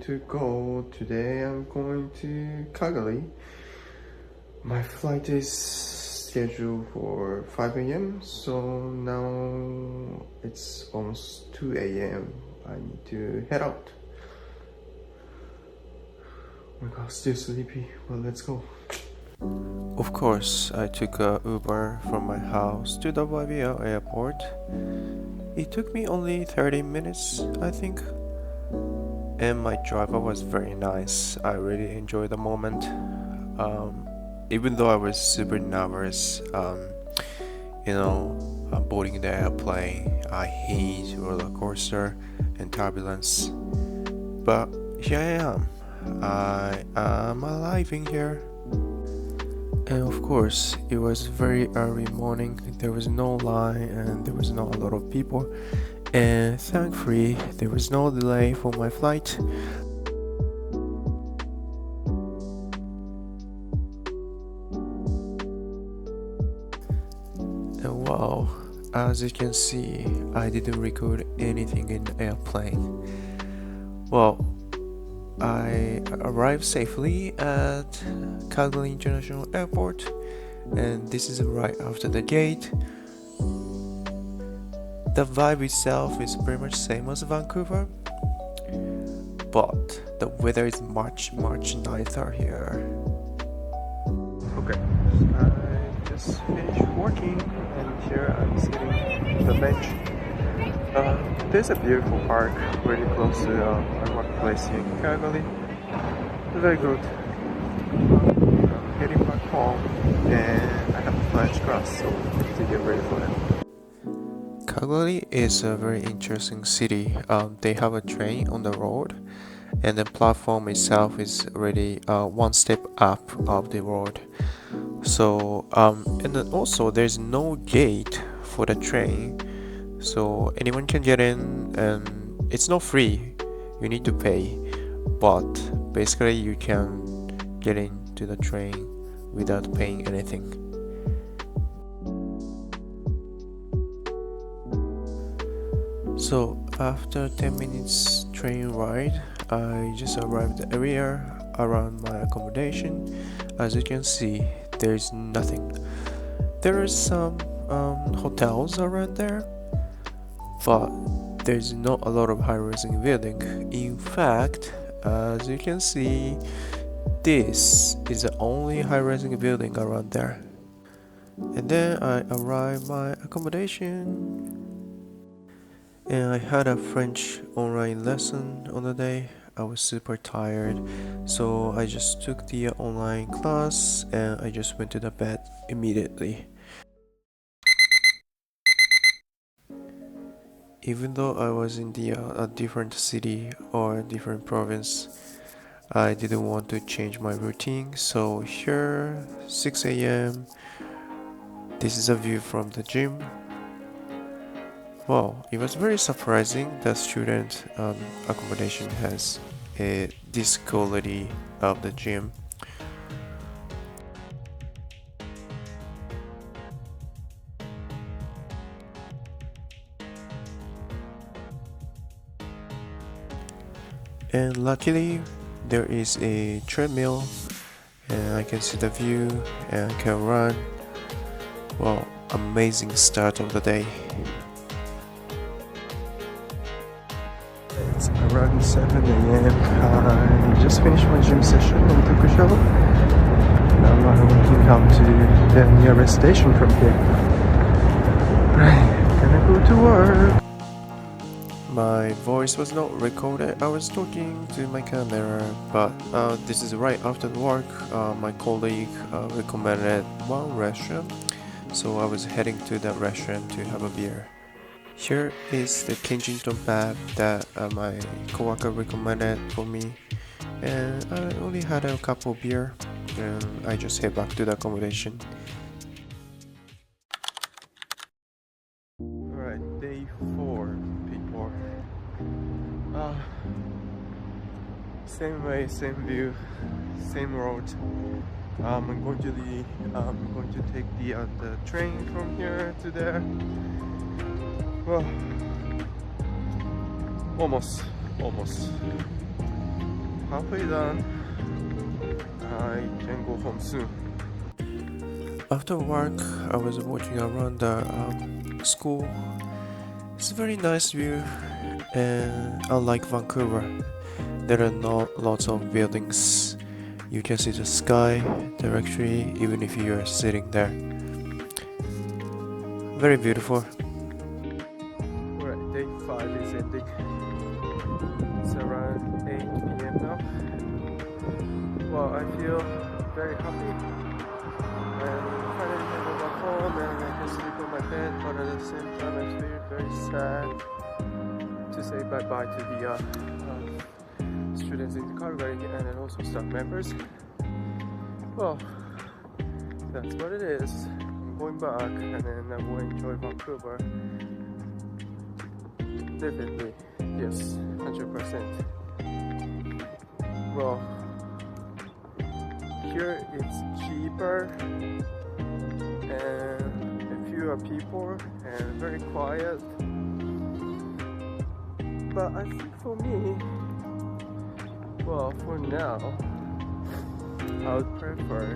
to go. Today I'm going to Calgary. My flight is scheduled for 5 a.m. So now it's almost 2 a.m. I need to head out. Oh my god, still sleepy. Well, let's go. Of course, I took a Uber from my house to the Vavia airport. It took me only 30 minutes, I think. And my driver was very nice. I really enjoyed the moment. Even though I was super nervous, boarding the airplane, I hate roller coaster and turbulence. But here I am. I am alive in here. And of course, it was very early morning. There was no line and there was not a lot of people. And thankfully, there was no delay for my flight. And wow, as you can see, I didn't record anything in the airplane. Well, I arrived safely at Calgary International Airport, and this is right after the gate. The vibe itself is pretty much same as Vancouver, but the weather is much nicer here. Okay, I just finished working and here I'm sitting on the bench. There's a beautiful park really close to my workplace here in Calgary. Very good. I'm heading back home and I have a French class, so I need to get ready for it. Calgary is a very interesting city. They have a train on the road and the platform itself is already one step up of the road. So and then also there's no gate for the train, so anyone can get in, and it's not free, you need to pay, but basically you can get into the train without paying anything. So after 10 minutes train ride, I just arrived at the area around my accommodation. As you can see, there's nothing. There is some hotels around there, but there's not a lot of high-rising building. In fact, as you can see, this is the only high-rising building around there. And then I arrived my accommodation. And I had a French online lesson on the day. I was super tired, so I just took the online class and I just went to the bed immediately. Even though I was in a different city or a different province, I didn't want to change my routine. So here, 6 a.m. This is a view from the gym. Wow, it was very surprising that student accommodation has this quality of the gym. And luckily there is a treadmill and I can see the view and I can run. Wow, amazing start of the day. It's around 7 a.m. I just finished my gym session and took a shower. Now I'm walking out to the nearest station from here. Right, gonna go to work. My voice was not recorded. I was talking to my camera, but this is right after the work. My colleague recommended one restaurant, so I was heading to that restaurant to have a beer. Here is the Kensington pub that my coworker recommended for me, and I only had a couple of beer and I just head back to the accommodation. Alright, day 4 people. Same way, same view, same road. I'm going to take the train from here to there. Well, almost. halfway done. I can go home soon. After work, I was walking around the school. It's a very nice view, and unlike Vancouver, there are not lots of buildings. You can see the sky directly even if you are sitting there. Very beautiful. Alright, day 5 is ending. It's around 8 p.m. now. Well, I feel very happy. And finally I go back home and I can sleep on my bed, but at the same time I feel very sad to say bye-bye to the students in Calgary and then also staff members. Well, that's what it is. I'm going back and then I will enjoy Vancouver. Definitely, yes, 100%. Well, here it's cheaper and fewer people and very quiet. But I think for me, well, for now, I would prefer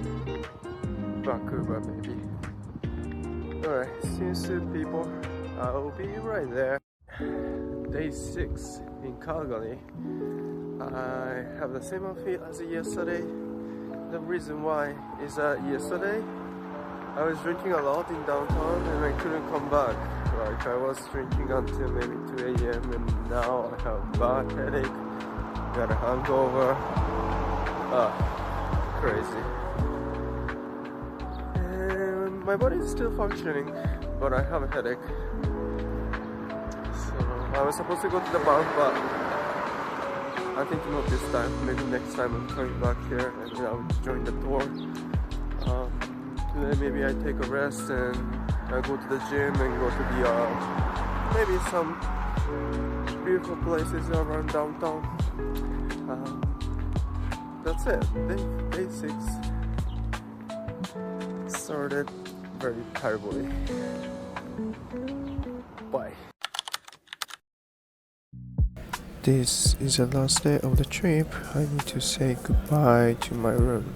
Vancouver maybe. Alright, see you soon people. I'll be right there. Day 6 in Calgary. I have the same outfit as yesterday. The reason why is that yesterday I was drinking a lot in downtown and I couldn't come back. Like I was drinking until maybe 2 a.m. and now I have bad headache, got a hangover. Crazy. And my body is still functioning, but I have a headache. So I was supposed to go to the bank, but I think not this time. Maybe next time I'm coming back here and then I'll join the tour. Today maybe I take a rest and I go to the gym and go to the maybe some beautiful places around downtown. That's it. Day 6 started very terribly. Bye. This is the last day of the trip. I need to say goodbye to my room.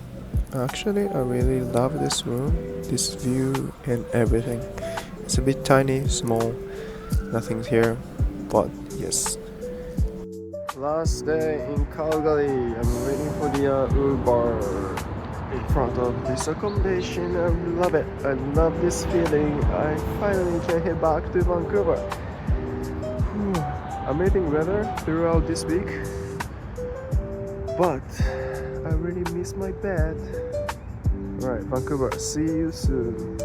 Actually, I really love this room, this view and everything. It's a bit tiny, small, nothing here, but yes. Last day in Calgary. I'm waiting for the Uber in front of this accommodation. I love it. I love this feeling. I finally can head back to Vancouver. Amazing weather throughout this week, but I really miss my bed. Alright, Vancouver, see you soon.